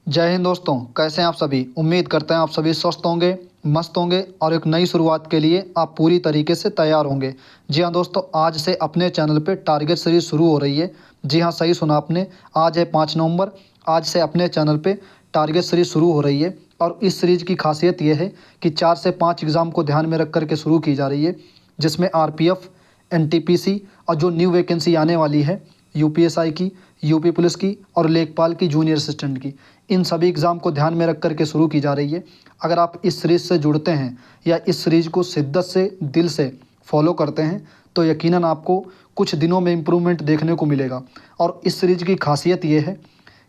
जय हिंद दोस्तों, कैसे हैं आप सभी। उम्मीद करते हैं आप सभी स्वस्थ होंगे, मस्त होंगे और एक नई शुरुआत के लिए आप पूरी तरीके से तैयार होंगे। जी हाँ दोस्तों, आज से अपने चैनल पे टारगेट सीरीज शुरू हो रही है। जी हाँ, सही सुना आपने। आज है 5 नवंबर। आज से अपने चैनल पे टारगेट सीरीज शुरू हो रही है और इस सीरीज की खासियत ये है कि 4 से 5 एग्ज़ाम को ध्यान में रख कर के शुरू की जा रही है, जिसमें आरपीएफ, एनटीपीसी और जो न्यू वैकेंसी आने वाली है यूपीएसआई की, यूपी पुलिस की और लेखपाल की, जूनियर असिस्टेंट की, इन सभी एग्ज़ाम को ध्यान में रख कर के शुरू की जा रही है। अगर आप इस सीरीज़ से जुड़ते हैं या इस सीरीज़ को शिद्दत से, दिल से फॉलो करते हैं तो यकीनन आपको कुछ दिनों में इम्प्रूवमेंट देखने को मिलेगा। और इस सीरीज़ की खासियत ये है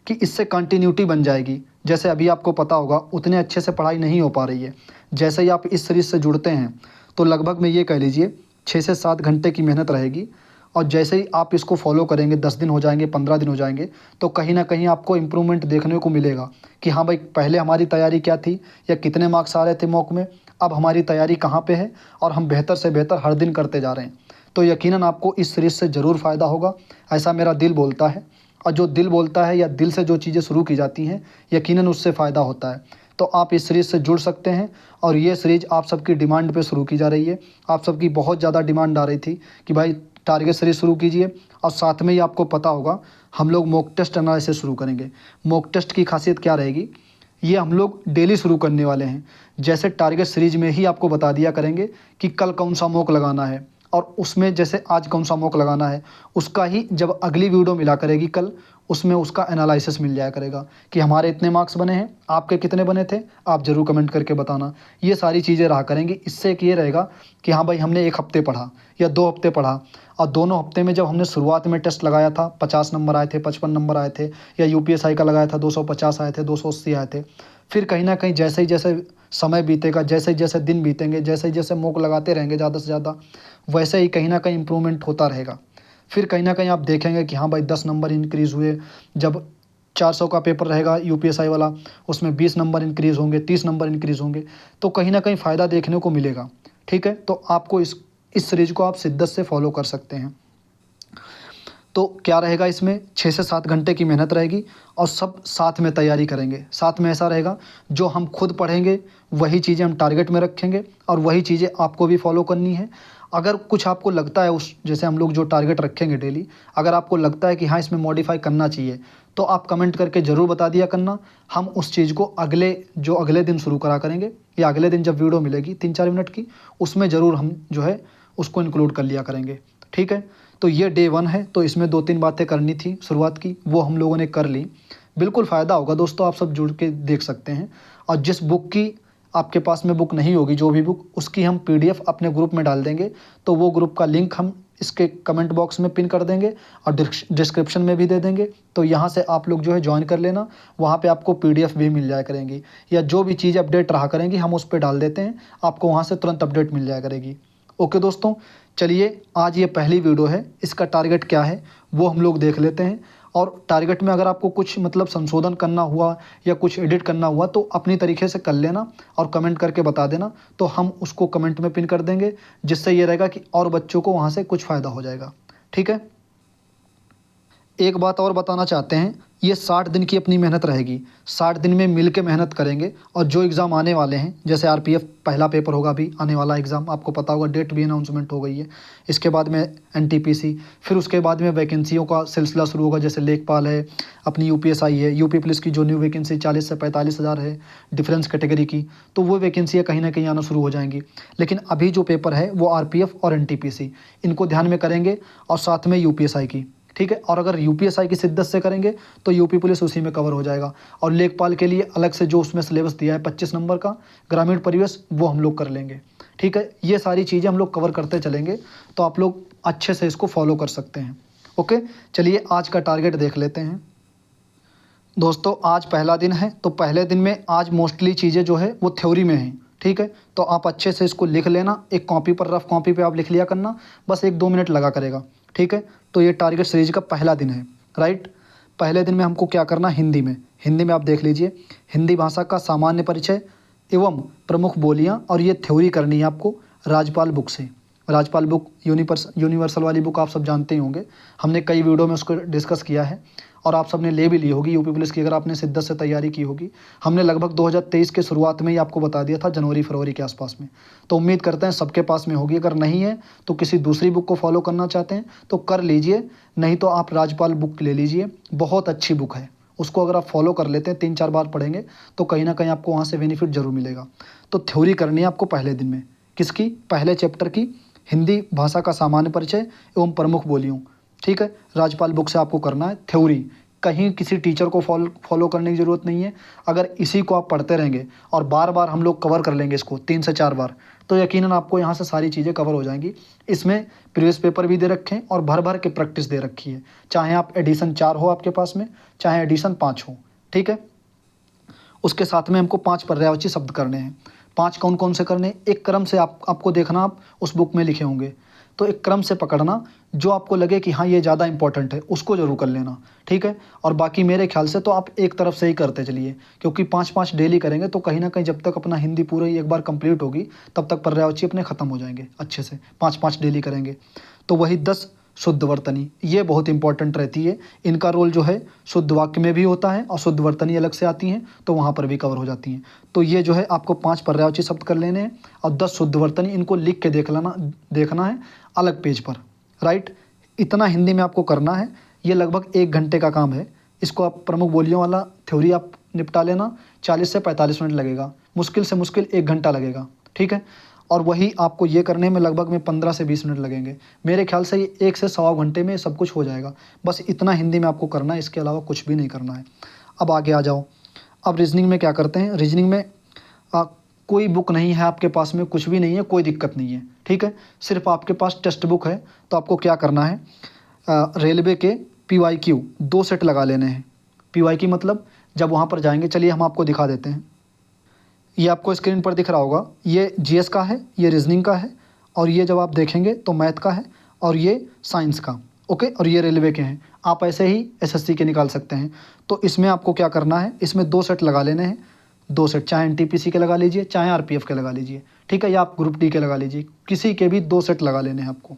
कि इससे कंटिन्यूटी बन जाएगी। जैसे अभी आपको पता होगा उतने अच्छे से पढ़ाई नहीं हो पा रही है। जैसे ही आप इस सीरीज़ से जुड़ते हैं तो लगभग में ये कह लीजिए 6 से 7 घंटे की मेहनत रहेगी। और जैसे ही आप इसको फॉलो करेंगे, 10 दिन हो जाएंगे, 15 दिन हो जाएंगे, तो कहीं ना कहीं आपको इम्प्रूवमेंट देखने को मिलेगा कि हाँ भाई, पहले हमारी तैयारी क्या थी या कितने मार्क्स आ रहे थे मॉक में, अब हमारी तैयारी कहाँ पे है और हम बेहतर से बेहतर हर दिन करते जा रहे हैं। तो यकीनन आपको इस सीरीज़ से ज़रूर फ़ायदा होगा, ऐसा मेरा दिल बोलता है। और जो दिल बोलता है या दिल से जो चीज़ें शुरू की जाती हैं, यकीनन उससे फ़ायदा होता है। तो आप इस सीरीज़ से जुड़ सकते हैं। और ये सीरीज़ आप सबकी डिमांड पे शुरू की जा रही है। आप सबकी बहुत ज़्यादा डिमांड आ रही थी कि भाई टारगेट सीरीज शुरू कीजिए। और साथ में ही आपको पता होगा हम लोग मॉक टेस्ट एनालिसिस शुरू करेंगे। मॉक टेस्ट की खासियत क्या रहेगी, ये हम लोग डेली शुरू करने वाले हैं। जैसे टारगेट सीरीज में ही आपको बता दिया करेंगे कि कल कौन सा मॉक लगाना है और उसमें जैसे आज कौन सा मॉक लगाना है, उसका ही जब अगली वीडियो मिला करेगी कल, उसमें उसका एनालिसिस मिल जाया करेगा कि हमारे इतने मार्क्स बने हैं, आपके कितने बने थे, आप ज़रूर कमेंट करके बताना। ये सारी चीज़ें रहा करेंगी। इससे एक ये रहेगा कि हाँ भाई, हमने 1 हफ्ते पढ़ा या 2 हफ्ते पढ़ा और दोनों हफ्ते में जब हमने शुरुआत में टेस्ट लगाया था 50 नंबर आए थे, 55 नंबर आए थे, या यूपीएसआई का लगाया था 250 आए थे, 280 आए थे। फिर कहीं ना कहीं जैसे ही जैसे समय बीतेगा, जैसे ही जैसे दिन बीतेंगे, जैसे ही जैसे मॉक लगाते रहेंगे ज़्यादा से ज़्यादा, वैसे ही कहीं ना कहीं इम्प्रूवमेंट होता रहेगा। फिर कहीं ना कहीं आप देखेंगे कि हाँ भाई, 10 नंबर इंक्रीज़ हुए। जब 400 का पेपर रहेगा यूपीएसआई वाला, उसमें 20 नंबर इंक्रीज़ होंगे, 30 नंबर इंक्रीज़ होंगे, तो कहीं ना कहीं फ़ायदा देखने को मिलेगा। ठीक है, तो आपको इस सीरीज़ को आप शिद्दत से फॉलो कर सकते हैं। तो क्या रहेगा इसमें, 6 से 7 घंटे की मेहनत रहेगी और सब साथ में तैयारी करेंगे। साथ में ऐसा रहेगा, जो हम खुद पढ़ेंगे वही चीज़ें हम टारगेट में रखेंगे और वही चीज़ें आपको भी फॉलो करनी है। अगर कुछ आपको लगता है, उस जैसे हम लोग जो टारगेट रखेंगे डेली, अगर आपको लगता है कि हाँ इसमें मॉडिफाई करना चाहिए, तो आप कमेंट करके ज़रूर बता दिया करना। हम उस चीज़ को अगले दिन शुरू करा करेंगे या अगले दिन जब वीडियो मिलेगी 3-4 मिनट की, उसमें ज़रूर हम जो है उसको इंक्लूड कर लिया करेंगे। ठीक है, तो ये डे 1 है, तो इसमें 2-3 बातें करनी थी शुरुआत की, वो हम लोगों ने कर ली। बिल्कुल फ़ायदा होगा दोस्तों, आप सब जुड़ के देख सकते हैं। और जिस बुक की आपके पास में बुक नहीं होगी, जो भी बुक, उसकी हम पीडीएफ अपने ग्रुप में डाल देंगे। तो वो ग्रुप का लिंक हम इसके कमेंट बॉक्स में पिन कर देंगे और डिस्क्रिप्शन में भी दे देंगे। तो यहाँ से आप लोग जो है ज्वाइन कर लेना, वहाँ पे आपको पीडीएफ भी मिल जाया करेंगी, या जो भी चीज़ अपडेट रहा करेंगी हम उस पर डाल देते हैं, आपको वहाँ से तुरंत अपडेट मिल जाया करेगी। ओके दोस्तों, चलिए आज ये पहली वीडियो है, इसका टारगेट क्या है वो हम लोग देख लेते हैं। और टारगेट में अगर आपको कुछ मतलब संशोधन करना हुआ या कुछ एडिट करना हुआ तो अपनी तरीके से कर लेना और कमेंट करके बता देना, तो हम उसको कमेंट में पिन कर देंगे, जिससे ये रहेगा कि और बच्चों को वहाँ से कुछ फ़ायदा हो जाएगा। ठीक है, एक बात और बताना चाहते हैं, ये 60 दिन की अपनी मेहनत रहेगी। 60 दिन में मिल के मेहनत करेंगे और जो एग्ज़ाम आने वाले हैं, जैसे आरपीएफ पहला पेपर होगा अभी आने वाला एग्ज़ाम, आपको पता होगा डेट भी अनाउंसमेंट हो गई है। इसके बाद में एनटीपीसी, फिर उसके बाद में वैकेंसियों का सिलसिला शुरू होगा, जैसे लेखपाल है, अपनी यूपीएसआई है, यूपी पुलिस की जो न्यू वैकेंसी 40 से 45 हज़ार है डिफरेंस कैटेगरी की, तो वो वैकेंसियाँ कहीं ना कहीं आना शुरू हो जाएंगी। लेकिन अभी जो पेपर है वो आरपीएफ और एनटीपीसी, इनको ध्यान में करेंगे और साथ में यूपीएसआई की। ठीक है, और अगर यूपीएसआई की शिद्दत से करेंगे तो यूपी पुलिस उसी में कवर हो जाएगा। और लेखपाल के लिए अलग से जो उसमें सिलेबस दिया है 25 नंबर का, ग्रामीण परिवेश, वो हम लोग कर लेंगे। ठीक है, ये सारी चीज़ें हम लोग कवर करते चलेंगे, तो आप लोग अच्छे से इसको फॉलो कर सकते हैं। ओके, चलिए आज का टारगेट देख लेते हैं। दोस्तों आज पहला दिन है, तो पहले दिन में आज मोस्टली चीज़ें जो है वो थ्योरी में हैं। ठीक है, तो आप अच्छे से इसको लिख लेना, एक कॉपी पर, रफ कॉपी पे आप लिख लिया करना, बस 1-2 मिनट लगा करेगा। ठीक है, तो ये टारगेट सीरीज का पहला दिन है, राइट। पहले दिन में हमको क्या करना, हिंदी में आप देख लीजिए, हिंदी भाषा का सामान्य परिचय एवं प्रमुख बोलियाँ, और ये थ्योरी करनी है आपको राजपाल बुक से। राजपाल बुक यूनिवर्सल वाली बुक आप सब जानते ही होंगे, हमने कई वीडियो में उसको डिस्कस किया है। और आप सबने ले भी ली होगी यूपी पुलिस की, अगर आपने शिद्दत से तैयारी की होगी। हमने लगभग 2023 के शुरुआत में ही आपको बता दिया था, जनवरी फरवरी के आसपास में। तो उम्मीद करते हैं सबके पास में होगी। अगर नहीं है तो किसी दूसरी बुक को फॉलो करना चाहते हैं तो कर लीजिए, नहीं तो आप राजपाल बुक ले लीजिए, बहुत अच्छी बुक है। उसको अगर आप फॉलो कर लेते हैं, 3-4 बार पढ़ेंगे तो कहीं ना कहीं आपको वहाँ से बेनिफिट जरूर मिलेगा। तो थ्योरी करनी है आपको पहले दिन में, किसकी? पहले चैप्टर की, हिंदी भाषा का सामान्य परिचय एवं प्रमुख बोलियों। ठीक है, राजपाल बुक से आपको करना है थ्योरी। कहीं किसी टीचर को फॉलो करने की ज़रूरत नहीं है। अगर इसी को आप पढ़ते रहेंगे और बार बार हम लोग कवर कर लेंगे इसको 3 से 4 बार, तो यकीनन आपको यहाँ से सारी चीज़ें कवर हो जाएंगी। इसमें प्रीवियस पेपर भी दे रखे हैं और भर भर के प्रैक्टिस दे रखी है, चाहे आप एडिशन 4 हो आपके पास में, चाहे एडिशन 5 हो। ठीक है, उसके साथ में हमको 5 पर्यायवाची शब्द करने हैं। 5 कौन कौन से करने? एक क्रम से आपको देखना, आप उस बुक में लिखे होंगे तो एक क्रम से पकड़ना, जो आपको लगे कि हाँ ये ज़्यादा इंपॉर्टेंट है उसको जरूर कर लेना। ठीक है, और बाकी मेरे ख्याल से तो आप एक तरफ से ही करते चलिए, क्योंकि 5-5 डेली करेंगे तो कहीं ना कहीं जब तक अपना हिंदी पूरी एक बार कंप्लीट होगी तब तक पर्यायवाची अपने ख़त्म हो जाएंगे अच्छे से। 5-5 डेली करेंगे तो वही 10 शुद्ध वर्तनी, ये बहुत इंपॉर्टेंट रहती है। इनका रोल जो है शुद्ध वाक्य में भी होता है और शुद्ध वर्तनी अलग से आती हैं तो वहाँ पर भी कवर हो जाती हैं। तो ये जो है आपको 5 पर्यायवाची शब्द कर लेने हैं और 10 शुद्ध वर्तनी, इनको लिख के देखना है अलग पेज पर। राइट, इतना हिंदी में आपको करना है। ये लगभग 1 घंटे का काम है। इसको आप प्रमुख बोलियों वाला थ्योरी आप निपटा लेना, 40 से 45 मिनट लगेगा, मुश्किल से मुश्किल 1 घंटा लगेगा। ठीक है, और वही आपको ये करने में लगभग में 15 से 20 मिनट लगेंगे। मेरे ख्याल से ये 1 से सवा घंटे में सब कुछ हो जाएगा। बस इतना हिंदी में आपको करना है, इसके अलावा कुछ भी नहीं करना है। अब आगे आ जाओ। अब रीजनिंग में क्या करते हैं? रीजनिंग में कोई बुक नहीं है आपके पास में, कुछ भी नहीं है, कोई दिक्कत नहीं है। ठीक है, सिर्फ आपके पास टेक्स्ट बुक है। तो आपको क्या करना है? रेलवे के PYQ 2 सेट लगा लेने हैं। PYQ मतलब जब वहाँ पर जाएंगे, चलिए हम आपको दिखा देते हैं। ये आपको स्क्रीन पर दिख रहा होगा, ये GS का है, ये रीजनिंग का है, और ये जब आप देखेंगे तो मैथ का है, और ये साइंस का। ओके, और ये रेलवे के हैं। आप ऐसे ही SSC के निकाल सकते हैं। तो इसमें आपको क्या करना है? इसमें 2 सेट लगा लेने हैं। 2 सेट, चाहे NTPC के लगा लीजिए, चाहे RPF के लगा लीजिए। ठीक है, या आप ग्रुप D के लगा लीजिए, किसी के भी 2 सेट लगा लेने हैं आपको।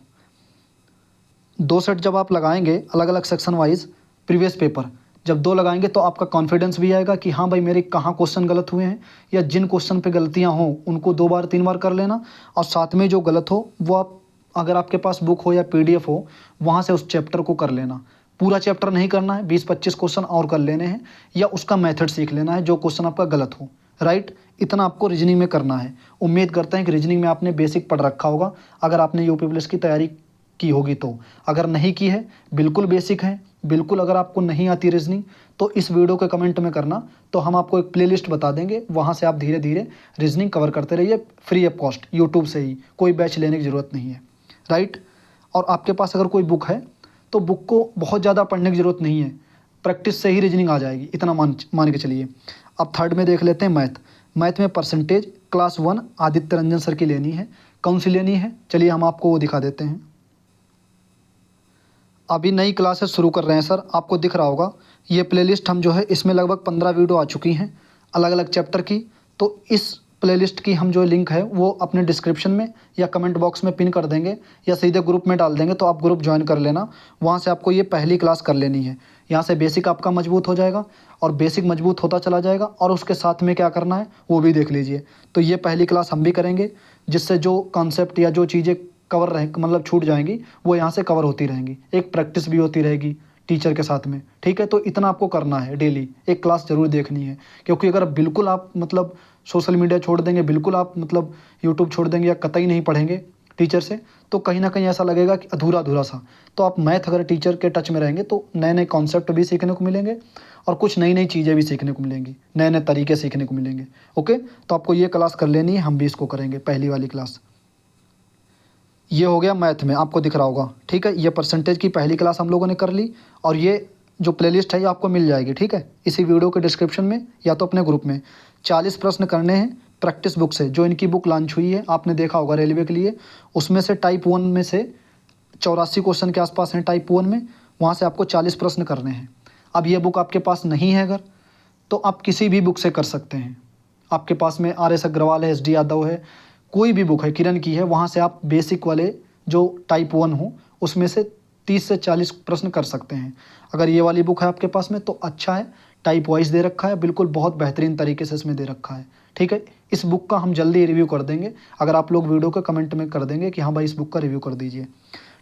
2 सेट जब आप लगाएंगे अलग अलग सेक्शन वाइज, प्रीवियस पेपर जब 2 लगाएंगे तो आपका कॉन्फिडेंस भी आएगा कि हाँ भाई मेरे कहाँ क्वेश्चन गलत हुए हैं, या जिन क्वेश्चन पे गलतियाँ हों उनको 2 बार 3 बार कर लेना। और साथ में जो गलत हो वो आप, अगर आपके पास बुक हो या PDF हो, वहाँ से उस चैप्टर को कर लेना। पूरा चैप्टर नहीं करना है, 20-25 क्वेश्चन और कर लेने हैं, या उसका मेथड सीख लेना है जो क्वेश्चन आपका गलत हो। राइट, इतना आपको रीजनिंग में करना है। उम्मीद करते हैं कि रीजनिंग में आपने बेसिक पढ़ रखा होगा, अगर आपने यूपी पुलिस की तैयारी की होगी तो। अगर नहीं की है, बिल्कुल बेसिक है, बिल्कुल। अगर आपको नहीं आती रीजनिंग तो इस वीडियो के कमेंट में करना, तो हम आपको एक प्लेलिस्ट बता देंगे, वहाँ से आप धीरे धीरे रीजनिंग कवर करते रहिए, फ्री ऑफ कॉस्ट, यूट्यूब से ही, कोई बैच लेने की ज़रूरत नहीं है। राइट, और आपके पास अगर कोई बुक है तो बुक को बहुत ज़्यादा पढ़ने की ज़रूरत नहीं है, प्रैक्टिस से ही रीजनिंग आ जाएगी, इतना मान के चलिए। अब थर्ड में देख लेते हैं मैथ। मैथ में percentage class 1 Aditya Ranjan sir की लेनी है। कौन सी लेनी है? चलिए हम आपको वो दिखा देते हैं। अभी नई क्लासेस शुरू कर रहे हैं सर, आपको दिख रहा होगा ये प्लेलिस्ट हम जो है, इसमें लगभग 15 वीडियो आ चुकी हैं अलग अलग चैप्टर की। तो इस प्लेलिस्ट की हम जो लिंक है वो अपने डिस्क्रिप्शन में या कमेंट बॉक्स में पिन कर देंगे, या सीधे ग्रुप में डाल देंगे, तो आप ग्रुप ज्वाइन कर लेना। वहाँ से आपको ये पहली क्लास कर लेनी है। यहाँ से बेसिक आपका मजबूत हो जाएगा, और बेसिक मजबूत होता चला जाएगा, और उसके साथ में क्या करना है वो भी देख लीजिए। तो ये पहली क्लास हम भी करेंगे, जिससे जो कॉन्सेप्ट या जो चीज़ें कवर रहे, मतलब छूट जाएंगी, वो यहाँ से कवर होती रहेंगी। एक प्रैक्टिस भी होती रहेगी टीचर के साथ में। ठीक है, तो इतना आपको करना है, डेली एक क्लास ज़रूर देखनी है। क्योंकि अगर बिल्कुल आप मतलब सोशल मीडिया छोड़ देंगे, बिल्कुल आप मतलब यूट्यूब छोड़ देंगे, या कतई नहीं पढ़ेंगे टीचर से, तो कहीं ना कहीं ऐसा लगेगा कि अधूरा अधूरा सा। तो आप मैथ अगर टीचर के टच में रहेंगे तो नए नए कॉन्सेप्ट भी सीखने को मिलेंगे, और कुछ नई नई चीज़ें भी सीखने को मिलेंगी, नए नए तरीके सीखने को मिलेंगे। ओके, तो आपको ये क्लास कर लेनी है, हम भी इसको करेंगे, पहली वाली क्लास। ये हो गया मैथ में, आपको दिख रहा होगा। ठीक है, ये परसेंटेज की पहली क्लास हम लोगों ने कर ली, और ये जो प्लेलिस्ट है ये आपको मिल जाएगी। ठीक है, इसी वीडियो के डिस्क्रिप्शन में या तो अपने ग्रुप में। 40 प्रश्न करने हैं प्रैक्टिस बुक से, जो इनकी बुक लॉन्च हुई है, आपने देखा होगा रेलवे के लिए। उसमें से टाइप 1 में से 84 क्वेश्चन के आसपास हैं टाइप 1 में, वहाँ से आपको 40 प्रश्न करने हैं। अब ये बुक आपके पास नहीं है अगर, तो आप किसी भी बुक से कर सकते हैं। आपके पास में RS अग्रवाल है, SD यादव है, कोई भी बुक है, किरण की है, वहाँ से आप बेसिक वाले जो टाइप 1 हो उसमें से 30 से 40 प्रश्न कर सकते हैं। अगर ये वाली बुक है आपके पास में तो अच्छा है, टाइप वाइज दे रखा है, बिल्कुल बहुत बेहतरीन तरीके से इसमें दे रखा है। ठीक है, इस बुक का हम जल्दी रिव्यू कर देंगे, अगर आप लोग वीडियो के कमेंट में कर देंगे कि हाँ भाई इस बुक का रिव्यू कर दीजिए।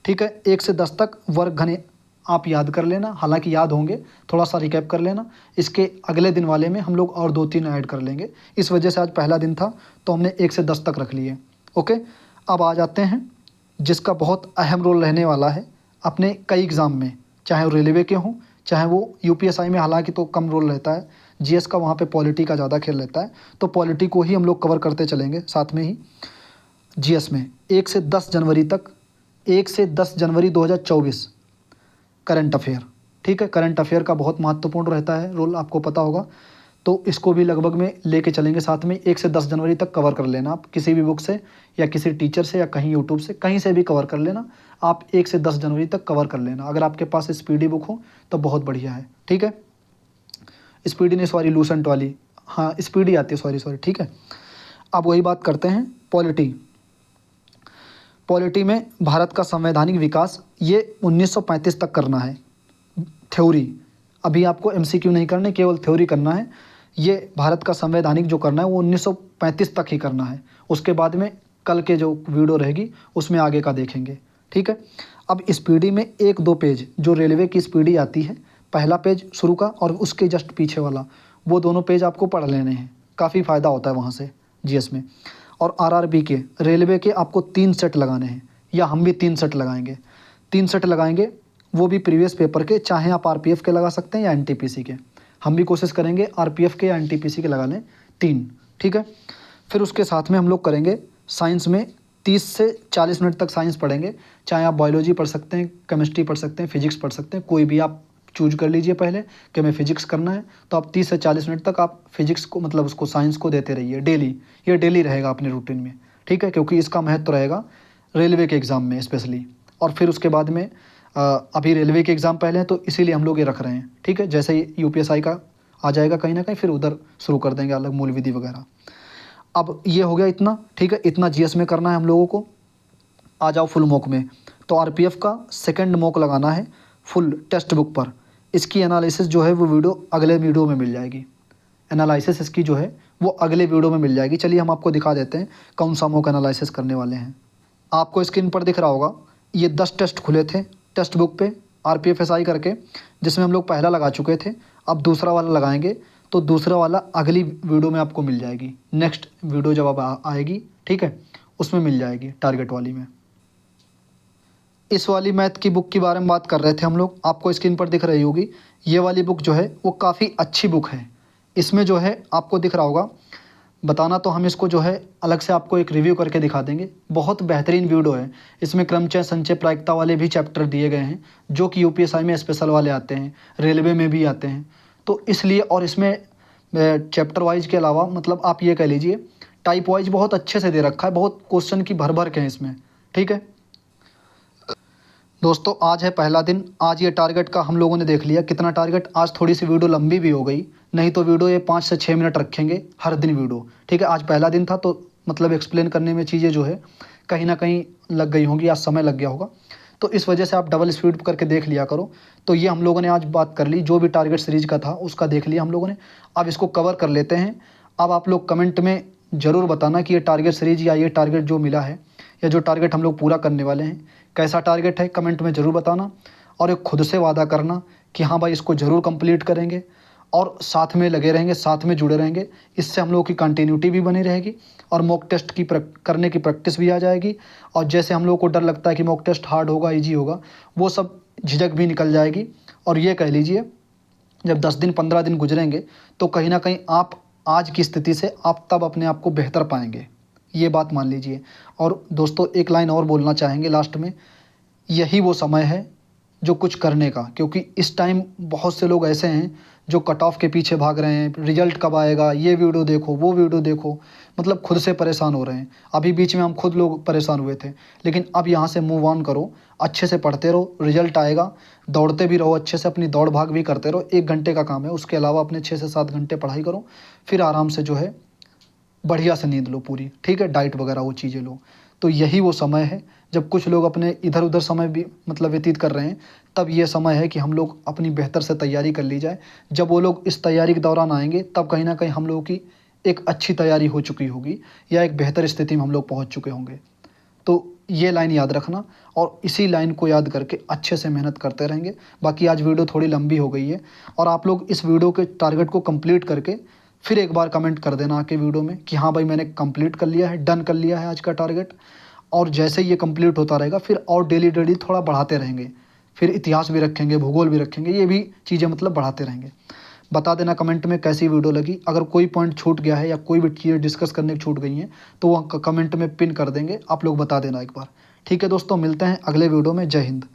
ठीक है, 1 से 10 तक वर्ग घने आप याद कर लेना, हालांकि याद होंगे, थोड़ा सा रिकैप कर लेना। इसके अगले दिन वाले में हम लोग और 2-3 ऐड कर लेंगे, इस वजह से आज पहला दिन था तो हमने 1 से 10 तक रख लिए। ओके, अब आ जाते हैं जिसका बहुत अहम रोल रहने वाला है अपने कई एग्ज़ाम में, चाहे वो रेलवे के हों, चाहे वो यूपीएसआई में, हालांकि तो कम रोल रहता है, जीएस का वहाँ पे पॉलिटी का ज़्यादा खेल रहता है, तो पॉलिटी को ही हम लोग कवर करते चलेंगे साथ में ही। जीएस में 1 से 10 जनवरी तक, 1 से 10 जनवरी 2024 करंट अफेयर। ठीक है, करंट अफेयर का बहुत महत्वपूर्ण रहता है रोल, आपको पता होगा, तो इसको भी लगभग में लेके चलेंगे साथ में। 1 से 10 जनवरी तक कवर कर लेना आप, किसी भी बुक से या किसी टीचर से या कहीं यूट्यूब से कहीं से भी कवर कर लेना आप। 1 से 10 जनवरी तक कवर कर लेना, अगर आपके पास स्पीडी बुक हो तो बहुत बढ़िया है। ठीक है, स्पीडी नहीं, सॉरी, लूसेंट वाली, हाँ स्पीडी आती है, सॉरी। ठीक है, अब वही बात करते हैं पॉलिटी। पॉलिटी में भारत का संवैधानिक विकास, ये 1935 तक करना है। थ्योरी, अभी आपको एमसीक्यू नहीं करने, केवल थ्योरी करना है। ये भारत का संवैधानिक जो करना है वो 1935 तक ही करना है, उसके बाद में कल के जो वीडियो रहेगी उसमें आगे का देखेंगे। ठीक है, अब स्पीडी में 1-2 पेज जो रेलवे की स्पीडी आती है, पहला पेज शुरू का और उसके जस्ट पीछे वाला, वो दोनों पेज आपको पढ़ लेने हैं, काफ़ी फ़ायदा होता है वहाँ से जीएस में। और आरआरबी के, रेलवे के आपको 3 सेट लगाने हैं, या हम भी 3 सेट लगाएंगे, 3 सेट लगाएंगे, वो भी प्रीवियस पेपर के, चाहे आप आरपीएफ के लगा सकते हैं या एनटीपीसी के। हम भी कोशिश करेंगे आरपीएफ के या एनटीपीसी के लगा लें 3। ठीक है, फिर उसके साथ में हम लोग करेंगे साइंस में 30 से 40 मिनट तक साइंस पढ़ेंगे, चाहे आप बायोलॉजी पढ़ सकते हैं, केमिस्ट्री पढ़ सकते हैं, फिजिक्स पढ़ सकते हैं, कोई भी आप चूज कर लीजिए पहले कि हमें फिजिक्स करना है, तो आप 30 से 40 मिनट तक आप फिजिक्स को, मतलब उसको साइंस को देते रहिए डेली, ये डेली रहेगा अपने रूटीन में। ठीक है, क्योंकि इसका महत्व रहेगा रेलवे के एग्ज़ाम में स्पेशली। और फिर उसके बाद में अभी रेलवे के एग्ज़ाम पहले हैं तो इसीलिए हम लोग ये रख रहे हैं। ठीक है, जैसे ही यूपीएसआई का आ जाएगा कहीं ना कहीं, फिर उधर शुरू कर देंगे अलग मूल विधि वगैरह। अब ये हो गया इतना। ठीक है, इतना जीएस में करना है हम लोगों को। आ जाओ फुल मॉक में, तो आरपीएफ का सेकंड मॉक लगाना है फुल टेक्स्ट बुक पर। इसकी एनालिसिस जो है वो वीडियो अगले वीडियो में मिल जाएगी, एनालिसिस इसकी जो है वो अगले वीडियो में मिल जाएगी। चलिए हम आपको दिखा देते हैं कौन सा मॉक एनालिसिस करने वाले हैं। आपको स्क्रीन पर दिख रहा होगा, ये 10 टेस्ट खुले थे टेक्स्ट बुक पे आरपीएफ एसआई करके, जिसमें हम लोग पहला लगा चुके थे। अब दूसरा वाला लगाएंगे, तो दूसरा वाला अगली वीडियो में आपको मिल जाएगी, नेक्स्ट वीडियो जब अब आएगी, ठीक है, उसमें मिल जाएगी, टारगेट वाली में। इस वाली मैथ की बुक के बारे में बात कर रहे थे हम लोग, आपको स्क्रीन पर दिख रही होगी। ये वाली बुक जो है वो काफ़ी अच्छी बुक है। इसमें जो है आपको दिख रहा होगा, बताना तो हम इसको जो है अलग से आपको एक रिव्यू करके दिखा देंगे, बहुत बेहतरीन वीडियो है। इसमें क्रमचय, संचय, प्रायिकता वाले भी चैप्टर दिए गए हैं, जो कि यूपीएसआई में स्पेशल वाले आते हैं, रेलवे में भी आते हैं, तो इसलिए। और इसमें चैप्टर वाइज के अलावा, मतलब आप ये कह लीजिए टाइप वाइज बहुत अच्छे से दे रखा है, बहुत क्वेश्चन की भर भर के हैं इसमें। ठीक है दोस्तों, आज है पहला दिन। आज ये टारगेट का हम लोगों ने देख लिया कितना टारगेट। आज थोड़ी सी वीडियो लंबी भी हो गई, नहीं तो वीडियो ये 5 से 6 मिनट रखेंगे हर दिन वीडियो। ठीक है, आज पहला दिन था तो मतलब एक्सप्लेन करने में चीज़ें जो है कहीं ना कहीं लग गई होंगी, आज समय लग गया होगा, तो इस वजह से आप डबल स्पीड करके देख लिया करो। तो ये हम लोगों ने आज बात कर ली, जो भी टारगेट सीरीज का था उसका देख लिया हम लोगों ने। अब इसको कवर कर लेते हैं। अब आप लोग कमेंट में ज़रूर बताना कि ये टारगेट सीरीज या ये टारगेट जो मिला है या जो टारगेट हम लोग पूरा करने वाले हैं कैसा टारगेट है, कमेंट में ज़रूर बताना। और एक खुद से वादा करना कि हाँ भाई इसको ज़रूर कंप्लीट करेंगे और साथ में लगे रहेंगे, साथ में जुड़े रहेंगे। इससे हम लोगों की कंटिन्यूटी भी बनी रहेगी और मॉक टेस्ट की करने की प्रैक्टिस भी आ जाएगी। और जैसे हम लोगों को डर लगता है कि मॉक टेस्ट हार्ड होगा, ईजी होगा, वो सब झिझक भी निकल जाएगी। और ये कह लीजिए जब 10 दिन 15 दिन गुजरेंगे तो कहीं ना कहीं आप आज की स्थिति से आप तब अपने आप को बेहतर पाएंगे, ये बात मान लीजिए। और दोस्तों एक लाइन और बोलना चाहेंगे लास्ट में, यही वो समय है जो कुछ करने का, क्योंकि इस टाइम बहुत से लोग ऐसे हैं जो कट ऑफ के पीछे भाग रहे हैं, रिजल्ट कब आएगा, ये वीडियो देखो, वो वीडियो देखो, मतलब खुद से परेशान हो रहे हैं। अभी बीच में हम खुद लोग परेशान हुए थे, लेकिन अब यहाँ से मूव ऑन करो, अच्छे से पढ़ते रहो, रिजल्ट आएगा, दौड़ते भी रहो अच्छे से, अपनी दौड़ भाग भी करते रहो। 1 घंटे का काम है, उसके अलावा अपने 6 से 7 घंटे पढ़ाई करो, फिर आराम से जो है बढ़िया से नींद लो पूरी। ठीक है, डाइट वगैरह वो चीज़ें लो। तो यही वो समय है जब कुछ लोग अपने इधर उधर समय भी मतलब व्यतीत कर रहे हैं, तब ये समय है कि हम लोग अपनी बेहतर से तैयारी कर ली जाए। जब वो लोग इस तैयारी के दौरान आएंगे तब कहीं ना कहीं हम लोगों की एक अच्छी तैयारी हो चुकी होगी या एक बेहतर स्थिति में हम लोग पहुंच चुके होंगे। तो ये लाइन याद रखना और इसी लाइन को याद करके अच्छे से मेहनत करते रहेंगे। बाकी आज वीडियो थोड़ी लंबी हो गई है और आप लोग इस वीडियो के टारगेट को कंप्लीट करके फिर एक बार कमेंट कर देना आके वीडियो में कि हाँ भाई मैंने कंप्लीट कर लिया है, डन कर लिया है आज का टारगेट। और जैसे ये कंप्लीट होता रहेगा फिर और डेली डेली थोड़ा बढ़ाते रहेंगे, फिर इतिहास भी रखेंगे, भूगोल भी रखेंगे, ये भी चीज़ें मतलब बढ़ाते रहेंगे। बता देना कमेंट में कैसी वीडियो लगी। अगर कोई पॉइंट छूट गया है या कोई भी चीज़ें डिस्कस करने की छूट गई हैं तो वह कमेंट में पिन कर देंगे, आप लोग बता देना एक बार। ठीक है दोस्तों, मिलते हैं अगले वीडियो में। जय हिंद।